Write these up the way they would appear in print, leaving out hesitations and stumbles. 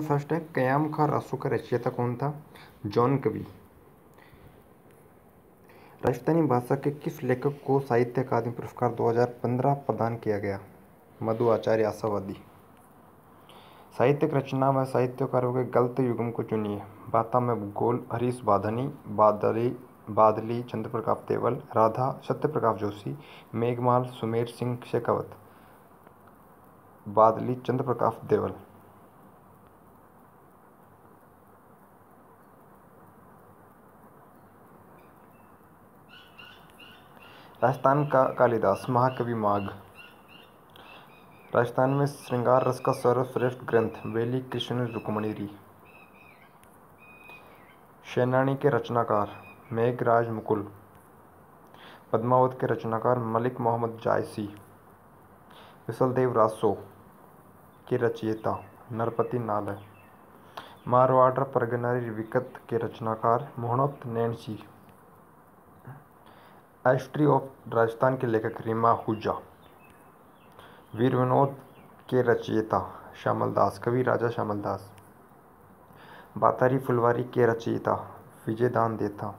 First है कयाम खां रासू का रचयिता कौन था? जॉन कवि। राजस्थानी भाषा के किस लेखक को साहित्य अकादमी पुरस्कार 2015 प्रदान किया गया? मधु आचार्य आशावादी। साहित्यिक रचना में साहित्यकारों के गलत युग्म को चुनिए। बाता में भूगोल हरीश बाधनी, बादली चंद्रप्रकाश देवल, राधा सत्यप्रकाश जोशी, मेघमाल सुमेर सिंह शेखावत। बादली चंद्रप्रकाश देवल। राजस्थान का कालिदास। महाकवि माघ। राजस्थान में श्रृंगार रस का सर्वश्रेष्ठ ग्रंथ वेली कृष्ण रुक्मणी। सेनानी के रचनाकार मेघराज मुकुल। पद्मावत के रचनाकार मलिक मोहम्मद जायसी। विशलदेव रासो के रचयिता नरपति नाल। मारवाड़ परगनारी विकत के रचनाकार मोहनोत नैनसी। हिस्ट्री ऑफ राजस्थान के लेखक रीमा आहूजा। वीर विनोद के रचयिता श्यामल दास, कवि राजा श्यामल दास। बातारी फुलवारी के रचयिता विजयदान देथा।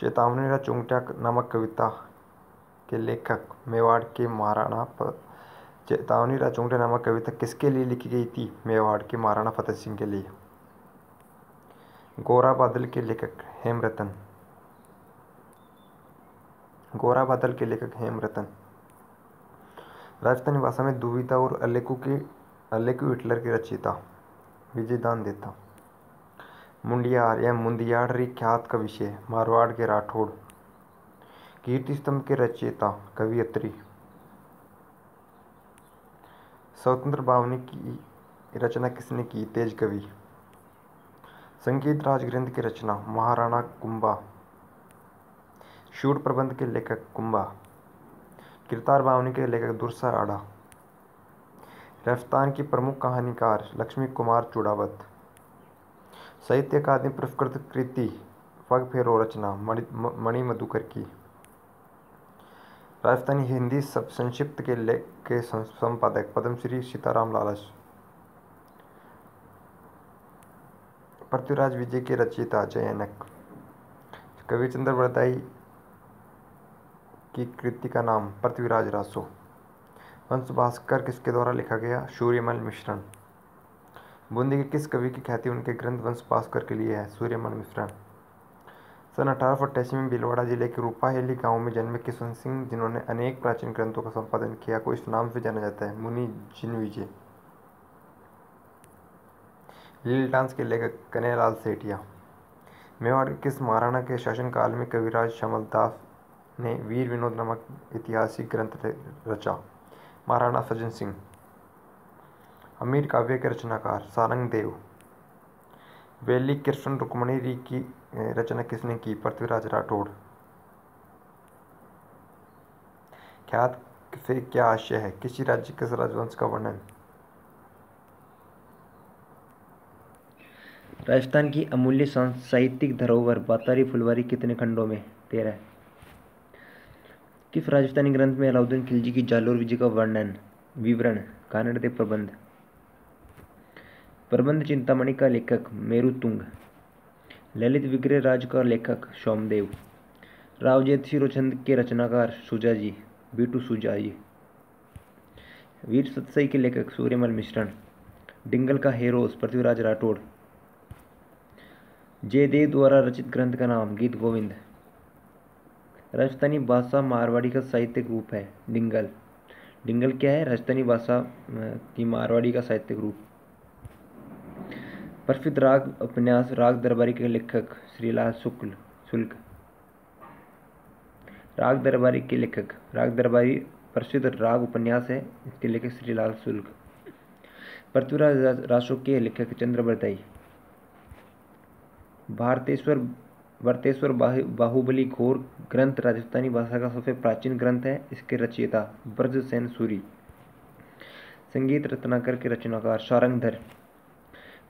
चेतावनी चुंगटा नामक कविता के लेखक मेवाड़ के महाराणा। चेतावनी चुंगटा नामक कविता किसके लिए लिखी गई थी? मेवाड़ के महाराणा फतेह सिंह के लिए। गोरा बादल के लेखक हेमरतन। गोरा बादल के लेखक हेमरतन। राजस्थानी भाषा में दुविधा और अल्लेकू हिटलर के रचयिता विजयदान देता। मुंडियार या मुंदियारी ख्यात का विषय मारवाड़ के राठौड़। कीर्ति स्तंभ के रचयिता कवि अत्रि। स्वतंत्र बावनी की रचना किसने की? तेज कवि। संगीत राज ग्रंथ की रचना महाराणा कुंभा। शूट प्रबंध के लेखक कुंभा। किरतार बावनी के लेखक दुर्सा आड़ा। राजस्थान की प्रमुख कहानीकार लक्ष्मी कुमार चूड़ावत। साहित्य अकादमी पुरस्कृत कृति पग फेरो रचना मणि मधुकर की। राजस्थानी हिंदी संक्षिप्त के संपादक पद्मश्री सीताराम लालस। पृथ्वीराज विजय के रचयिता जयनक। कवि चंद्र बरदाई की कृति का नाम पृथ्वीराज रासो। वंश भास्कर किसके द्वारा लिखा गया? सूर्यमल मिश्रण। बूंदी के किस कवि की ख्याति उनके ग्रंथ वंश भास्कर के लिए है? सूर्यमल मिश्रण। सन 1888 में भीलवाड़ा जिले के रूपाहेली गांव में जन्मे किशन सिंह, जिन्होंने अनेक प्राचीन ग्रंथों का संपादन किया, को इस नाम से जाना जाता है? मुनि जिनविजय। लील डांस के लेखक कन्हैयालाल सेठिया। मेवाड़ के किस महाराणा के शासनकाल में कविराज श्यामल दास ने वीर विनोद नामक ऐतिहासिक ग्रंथ रचा? महाराणा सज्जन सिंह। अमीर काव्य के रचनाकार सारंग देव। वेली कृष्ण रुक्मणी की रचना किसने की? पृथ्वीराज राठौड़। ख्यात से क्या आशय है? किसी राज्य के राजवंश का वर्णन। राजस्थान की अमूल्य साहित्यिक धरोहर बातारी फुलवारी कितने खंडों में? 13। किस राजस्थानी ग्रंथ में अलाउद्दीन खिलजी की जालोर विजय का विवरण? कानड़देव प्रबंध। प्रबंध चिंतामणि का लेखक मेरुतुंग। ललित विग्रह राज का लेखक सोमदेव। रावजेत शिरोचंद के रचनाकार सुजाजी, बीटू सुजाजी। वीर सतसई के लेखक सूर्यमल मिश्रण। डिंगल का हेरोस पृथ्वीराज राठौड़। जयदेव द्वारा रचित ग्रंथ का नाम गीत गोविंद। राजस्थानी भाषा मारवाड़ी का साहित्यिक रूप है? डिंगल। डिंगल क्या है? राजस्थानी भाषा की मारवाड़ी का साहित्यिक रूप। प्रसिद्ध राग उपन्यास राग दरबारी के लेखक श्रीलाल शुक्ल। राग दरबारी के लेखक राग दरबारी प्रसिद्ध राग उपन्यास है, इसके लेखक श्रीलाल शुक्ल। पृथ्वीराज रासो के लेखक चंद्र बरदाई। भारतेश्वर बाहुबली घोर ग्रंथ राजस्थानी भाषा का सबसे प्राचीन ग्रंथ है, इसके रचयिता ब्रजसेन सूरी। संगीत रत्नाकर के रचनाकार सारंगधर।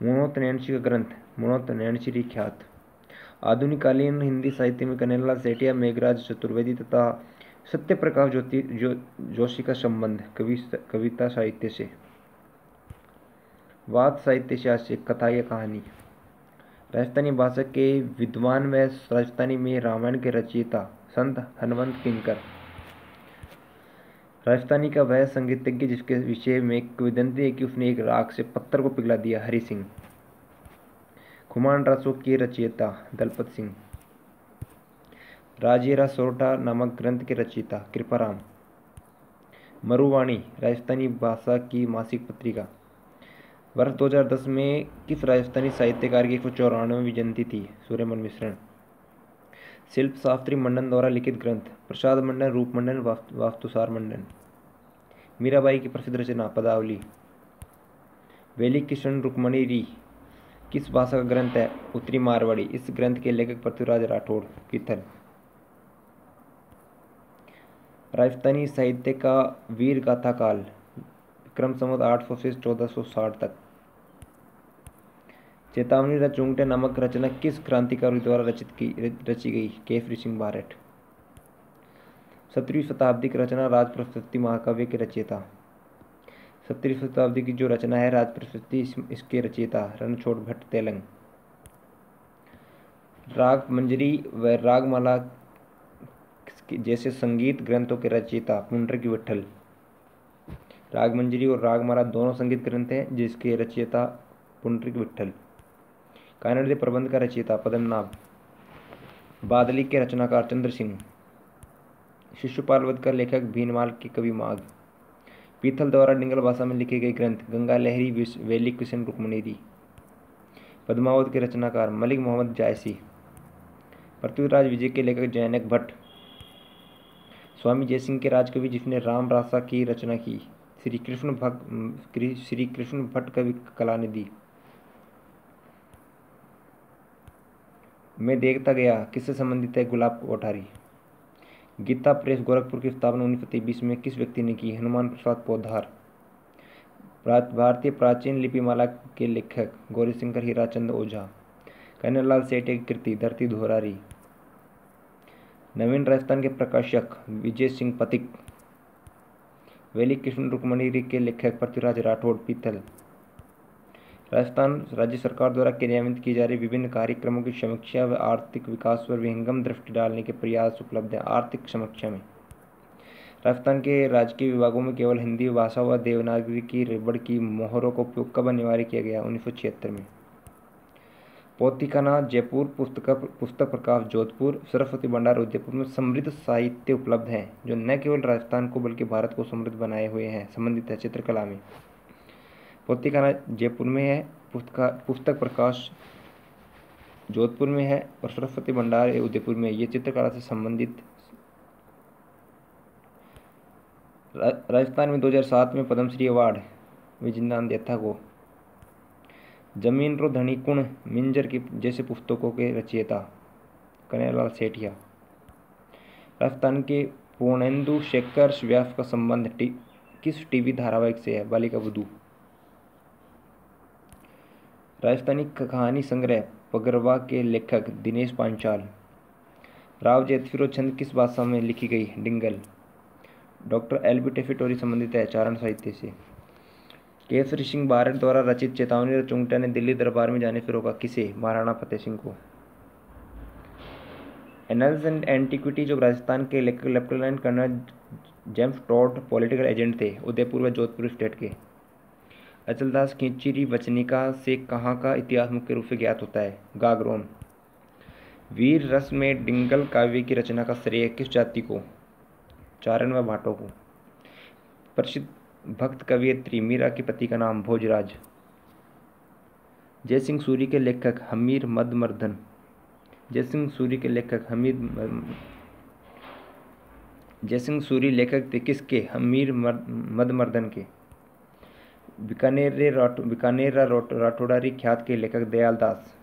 मोहनोत नैनसी का ग्रंथ मोहनोत नैनसी ख्यात। आधुनिककालीन हिंदी साहित्य में कन्हैयालाल सेठिया, मेघराज चतुर्वेदी तथा सत्यप्रकाश जोशी का संबंध कविता साहित्य से। वाद साहित्य शास्त्र कथा या कहानी। राजस्थानी भाषा के विद्वान व राजस्थानी में रामायण के रचयिता संत हनुमंत किंकर। राजस्थानी का वह संगीतज्ञ जिसके विषय में किंवदंती है कि उसने एक राग से पत्थर को पिघला दिया, हरि सिंह। खुमान रासों के रचयिता दलपत सिंह। राजेरा सोरठा नामक ग्रंथ के रचयिता कृपाराम। मरुवाणी राजस्थानी भाषा की मासिक पत्रिका। वर्ष 2010 में किस राजस्थानी साहित्यकार की 194वीं जयंती थी? सूर्यमल मिश्रण। शिल्प शास्त्री मंडन द्वारा लिखित ग्रंथ। प्रसाद मंडन, रूप मंडन, वास्तुसार मंडन। मीराबाई की प्रसिद्ध रचना पदावली। वेली किशन रुक्मणी री किस भाषा का ग्रंथ है? उत्तरी मारवाड़ी। इस ग्रंथ के लेखक पृथ्वीराज राठौड़, पीथल। राजस्थानी साहित्य का वीर गाथा काल विक्रम संवत 800 से 1460 तक। चेतावनी रचूंगटे नामक रचना किस क्रांतिकारी द्वारा रची गई? केसरी सिंह बारठ। 17वीं शताब्दी की रचना राजप्रशस्ति महाकाव्य के रचयिता। 17वीं शताब्दी की जो रचना है राजप्रशस्ति, इसके रचयिता रणछोड़ भट्ट तेलंग। राग मंजरी व रागमाला जैसे संगीत ग्रंथों के रचयिता पुंडरीक विट्ठल। राग मंजरी और रागमाला दोनों संगीत ग्रंथ हैं जिसके रचयिता पुंडरीक विट्ठल। कानड़ प्रबंध का रचयिता पद्मनाभ। बादली के रचनाकार चंद्र सिंह। शिशुपाल वध का लेखक भीनमाल के कवि माघ। पीथल द्वारा डिंगल भाषा में लिखे गए ग्रंथ गंगा लहरी, वेली किशन रुक्मणीरी। पद्मावत के रचनाकार मलिक मोहम्मद जायसी। पृथ्वीराज विजय के लेखक जैनक भट्ट। स्वामी जयसिंह के राजकवि जिसने राम रासा की रचना की श्री कृष्ण भट्ट कवि कलानिधि। मैं देखता गया किससे संबंधित है? गुलाब कोठारी। गीता प्रेस गोरखपुर की स्थापना 1923 में किस व्यक्ति ने की? हनुमान प्रसाद पोद्दार। भारतीय प्राचीन लिपिमाला के लेखक गौरीशंकर हीराचंद ओझा। कन्हैयालाल सेठ की कृति धरती धोरारी। नवीन राजस्थान के प्रकाशक विजय सिंह पथिक। वेली कृष्ण रुक्मणी के लेखक पृथ्वीराज राठौड़, पीथल। राजस्थान राज्य सरकार द्वारा क्रियान्वित की जा रही विभिन्न कार्यक्रमों की समीक्षा व आर्थिक विकास पर विहंगम दृष्टि डालने के प्रयास उपलब्ध हैं। आर्थिक समीक्षा में राजस्थान के राजकीय विभागों में केवल हिंदी भाषा व देवनागरी की रेबड़ की मोहरों का उपयोग कब अनिवार्य किया गया? 1976 में। पोथीखाना जयपुर, पुस्तक प्रकाश जोधपुर, सरस्वती भंडार उदयपुर में समृद्ध साहित्य उपलब्ध है जो न केवल राजस्थान को बल्कि भारत को समृद्ध बनाए हुए हैं। संबंधित है चित्रकला में। पोथीखाना जयपुर में है, पुस्तक प्रकाश जोधपुर में है और सरस्वती भंडार उदयपुर में। ये चित्रकला से संबंधित। राजस्थान में 2007 में पद्मश्री अवार्ड विजयनान देथा को। जमीन रो धनी कुण मिंजर की जैसे पुस्तकों के रचयिता कन्हैयालाल सेठिया। राजस्थान के पूर्णेंदु शेखर व्यास का संबंध किस टीवी धारावाहिक से है? बालिका वधू। राजस्थानी कहानी संग्रह पगरवा के लेखक दिनेश पांचाल। राव जेतफिरो छंद किस भाषा में लिखी गई? डिंगल। Doctor L.B.. टेफिटोरी संबंधित है चारण साहित्य से। केसरी सिंह बारठ द्वारा रचित चेतावनी रचूंगटा ने दिल्ली दरबार में जाने से रोका किसे? महाराणा फतेह सिंह को। एनल्स एंड एंटीक्विटी जो राजस्थान के lieutenant colonel James Tod political agent थे, उदयपुर व जोधपुर स्टेट के। अचलदास खींचीरी वचनिका से कहाँ का इतिहास मुख्य रूप से ज्ञात होता है? गागरोन। वीर रस में डिंगल काव्य की रचना का श्रेय किस जाति को? चारण व भाटों को। प्रसिद्ध भक्त कवियत्री मीरा के पति का नाम? भोजराज। जयसिंह सूरी के लेखक हमीर मदमर्दन। जयसिंह सूरी के लेखक जयसिंह सूरी लेखक थे किसके? हमीर मदमर्दन के। बीकानेर राठौड़ारी ख्यात के लेखक दयाल दास।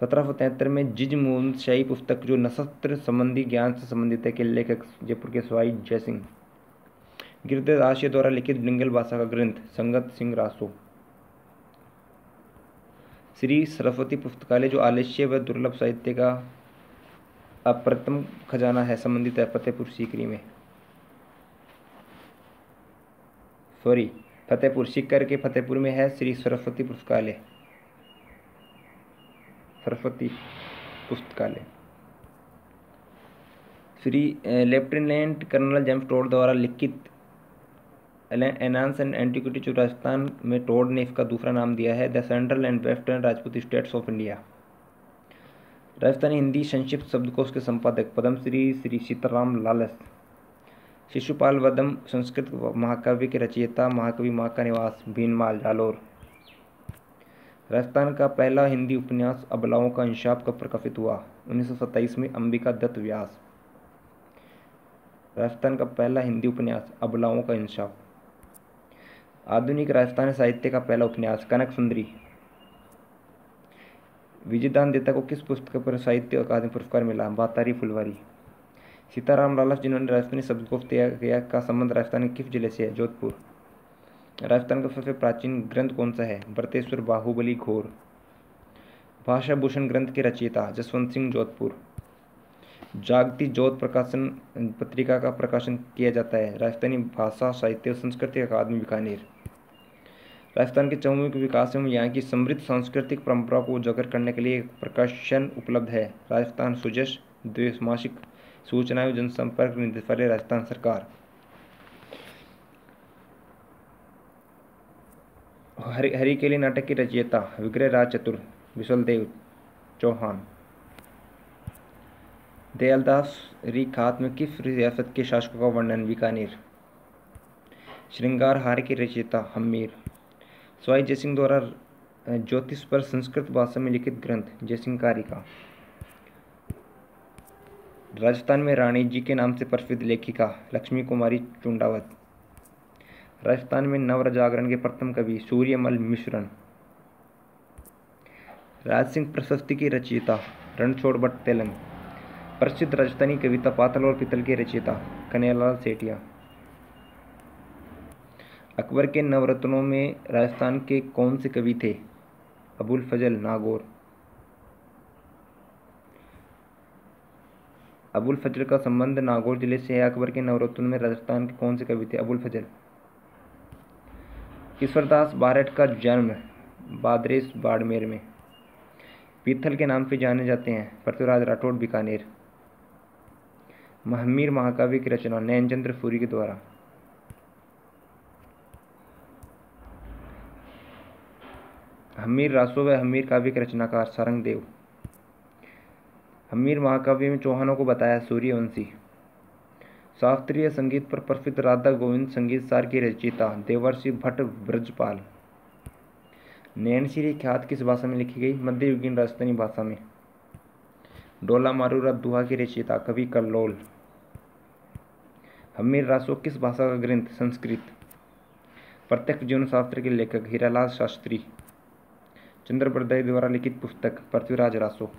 1773 में जिजमोहन शाही पुस्तक जो नक्षत्र संबंधी ज्ञान से संबंधित है के लेखक जयपुर के सवाई जयसिंह। गिरिधर आशय द्वारा लिखित डिंगल भाषा का ग्रंथ संगत सिंह रासो। श्री सरस्वती पुस्तकालय जो आलस्य व दुर्लभ साहित्य का अप्रतिम खजाना है, संबंधित है फतेहपुर सीकरी में। फतेहपुर। सीकर के फतेहपुर में है Shri Saraswati Pustakalaya. Saraswati Pustakalaya. Shri lieutenant colonel James Tod द्वारा लिखित एनांस एंड एंटिक्विटी, जो राजस्थान में टोड ने इसका दूसरा नाम दिया है, the central and western Rajput states of India. Rajasthani Hindi संक्षिप्त शब्दकोश के संपादक पद्मश्री श्री सीताराम लालस। शिशुपाल वदम संस्कृत महाकाव्य के रचयिता, महाकवि माँ का निवास भीनमाल जालोर। राजस्थान का पहला हिंदी उपन्यास अबलाओं का इंसाफ कब प्रकाशित हुआ? 1927 में अंबिका दत्त व्यास। राजस्थान का पहला हिंदी उपन्यास अबलाओं का इंसाफ। आधुनिक राजस्थानी साहित्य का पहला उपन्यास कनक सुंदरी। विजयदान देता को किस पुस्तक पर साहित्य अकादमी पुरस्कार मिला? बातारी फुलवारी। सीताराम लालस, जिन्होंने राजस्थानी शब्दकोश तैयार किया, का संबंध राजस्थान के किस जिले से है? जोधपुर। राजस्थान का सबसे प्राचीन ग्रंथ कौन सा है? बरतेश्वर बाहुबली घोर। भाषा भूषण ग्रंथ के रचयिता जसवंत सिंह, जोधपुर। जागती ज्योत प्रकाशन पत्रिका का प्रकाशन किया जाता है? राजस्थानी भाषा साहित्य और संस्कृति अकादमी, बीकानेर। राजस्थान के चहुमुखी विकास एवं यहाँ की समृद्ध सांस्कृतिक परंपरा को उजागर करने के लिए एक प्रकाशन उपलब्ध है, राजस्थान सुजस, द्विमासिक। सूचना एवं जनसंपर्क निदेशालय, राजस्थान सरकार। हरिकेली नाटक की रचयिता विग्रह राज चतुर, विशलदेव चौहान। दयालदास रिखात में किस रियासत के शासकों का वर्णन? बीकानेर। श्रृंगार हार की रचयिता हम्मीर। स्वाई जयसिंह द्वारा ज्योतिष पर संस्कृत भाषा में लिखित ग्रंथ जयसिंह कारिका। राजस्थान में रानी जी के नाम से प्रसिद्ध लेखिका लक्ष्मी कुमारी चुंडावत। राजस्थान में नव जागरण के प्रथम कवि सूर्यमल मिश्रण। राजसिंह प्रशस्ति की रचयिता रणछोड़ भट्ट तेलंग। प्रसिद्ध राजस्थानी कविता पातल और पितल के रचयिता कन्हैयालाल सेठिया। अकबर के नवरत्नों में राजस्थान के कौन से कवि थे? अबुल फजल नागौर। अबुल फजल का संबंध नागौर जिले से है। अकबर के नवरत्नों में राजस्थान के कौन से कवि थे? अबुल फजल। ईश्वरदास बारठ का जन्म बादरेस बाड़मेर में। पीथल के नाम से जाने जाते हैं पृथ्वीराज राठौड़, बीकानेर। हम्मीर महाकाव्य की रचना नैनचंद्र सूरी के द्वारा। हम्मीर रासो व हम्मीर काव्य के रचनाकार सारंगदेव। हम्मीर महाकाव्य में चौहानों को बताया सूर्यवंशी। शास्त्रीय संगीत पर प्रसिद्ध राधा गोविंद संगीत सार की रचयिता देवर्षि भट्ट ब्रजपाल। नैनश्री ख्यात किस भाषा में लिखी गई? मध्ययुगीन राजस्थानी भाषा में। डोला मारूरा दुहा की रचयिता कवि कल्लोल। हम्मीर रासो किस भाषा का ग्रंथ? संस्कृत। प्रत्यक्ष जीवन शास्त्र के लेखक हीरालाल शास्त्री। चंद्रप्रदाय द्वारा लिखित पुस्तक पृथ्वीराज रासो।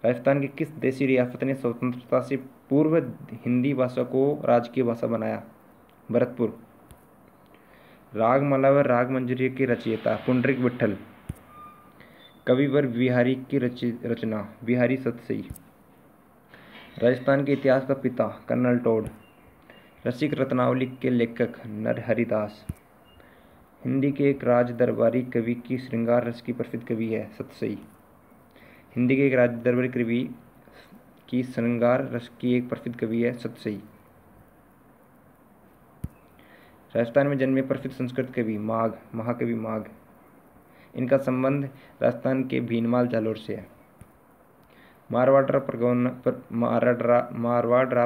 राजस्थान की किस देशी रियासत ने स्वतंत्रता से पूर्व हिंदी भाषा को राजकीय भाषा बनाया? भरतपुर। रागमाला व राग मंजरी की रचयिता पुंडरीक विठल। कविवर बिहारी की रचना बिहारी सतसई। राजस्थान के इतिहास का पिता कर्नल टोड। रसिक रत्नावली के लेखक नरहरिदास। हिंदी के एक राज दरबारी कवि की श्रृंगार रस की प्रसिद्ध कवि है सतसई। हिंदी के एक राज दरबारी कवि की श्रृंगार रस की एक प्रसिद्ध कवि है सतसई। राजस्थान में जन्मे प्रसिद्ध संस्कृत कवि माघ, महाकवि माघ। इनका संबंध राजस्थान के भीनमाल जालोर से है। मारवाड़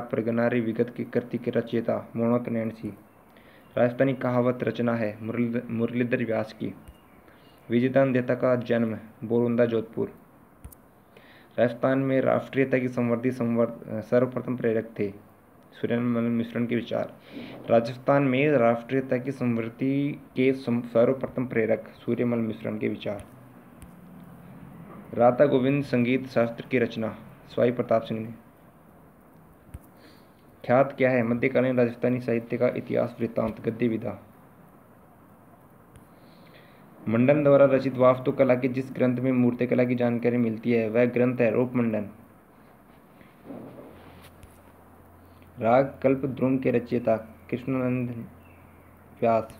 प्रगनारी विगत की कृति के रचयिता मोणक नैनसी। राजस्थानी कहावत रचना है मुरलीधर व्यास की। विजयदान देता का जन्म बोरुंदा, जोधपुर। राजस्थान में राष्ट्रीयता की संवर्धी सर्वप्रथम प्रेरक थे सूर्यमल मिश्रण के विचार। राजस्थान में राष्ट्रीयता की संवृद्धि के सर्वप्रथम प्रेरक सूर्यमल मिश्रण के विचार। राधा गोविंद संगीत शास्त्र की रचना स्वाई प्रताप सिंह ने। ख्यात क्या है? मध्यकालीन राजस्थानी साहित्य का इतिहास वृत्तांत, गद्य विधा। मंडन द्वारा रचित वास्तुकला के जिस ग्रंथ में मूर्तिकला की जानकारी मिलती है वह ग्रंथ है रूपमंडन। राग कल्प द्रुम के रचयिता कृष्णानंद व्यास।